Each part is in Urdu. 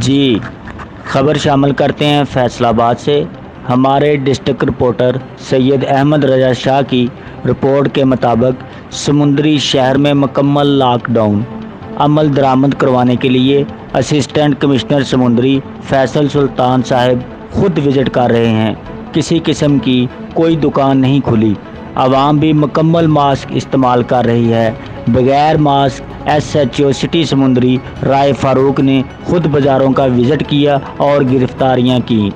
جی خبر شامل کرتے ہیں فیصل آباد سے۔ ہمارے ڈسٹرکٹ رپورٹر سید احمد رضا شاہ کی رپورٹ کے مطابق سمندری شہر میں مکمل لاک ڈاؤن عمل درآمد کروانے کے لیے اسسٹنٹ کمشنر سمندری فیصل سلطان صاحب خود وزٹ کر رہے ہیں۔ کسی قسم کی کوئی دکان نہیں کھلی، عوام بھی مکمل ماسک استعمال کر رہی ہے۔ بغیر mask S H O city Samundri Rai فاروق نے خود بازاروں کا وزٹ کیا اور گرفتاریاں کی۔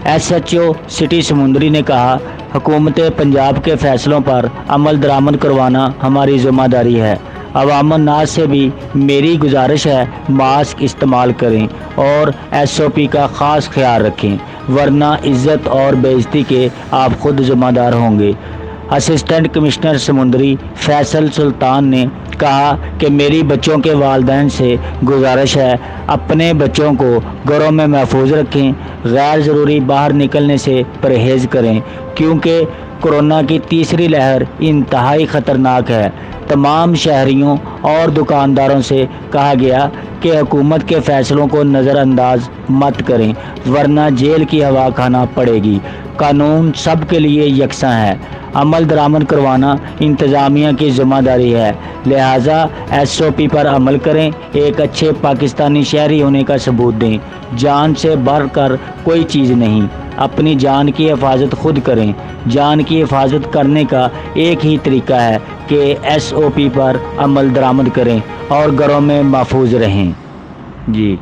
ایس ایچ او سٹی سمندری نے کہا، حکومت پنجاب کے فیصلوں پر عمل درآمد کروانا ہماری ذمہ داری ہے۔ عوام الناس سے بھی میری گزارش ہے، ماسک استعمال کریں اور ایس او پی کا خاص خیال رکھیں، ورنہ عزت اور بے عزتی کے آپ خود ذمہ دار ہوں گے۔ اسسٹنٹ کمشنر سمندری فیصل سلطان نے کہا کہ میری بچوں کے والدین سے گزارش ہے، اپنے بچوں کو گھروں میں محفوظ رکھیں، غیر ضروری باہر نکلنے سے پرہیز کریں کیونکہ کورونا کی تیسری لہر انتہائی خطرناک ہے۔ تمام شہریوں اور دکانداروں سے کہا گیا کہ حکومت کے فیصلوں کو نظر انداز مت کریں، ورنہ جیل کی ہوا کھانا پڑے گی۔ قانون سب کے لیے یکساں ہے، عمل درآمد کروانا انتظامیہ کی ذمہ داری ہے، لہٰذا ایس او پی پر عمل کریں، ایک اچھے پاکستانی شہری ہونے کا ثبوت دیں۔ جان سے بڑھ کر کوئی چیز نہیں، اپنی جان کی حفاظت خود کریں۔ جان کی حفاظت کرنے کا ایک ہی طریقہ ہے کہ ایس او پی پر عمل درآمد کریں اور گھروں میں محفوظ رہیں۔ جی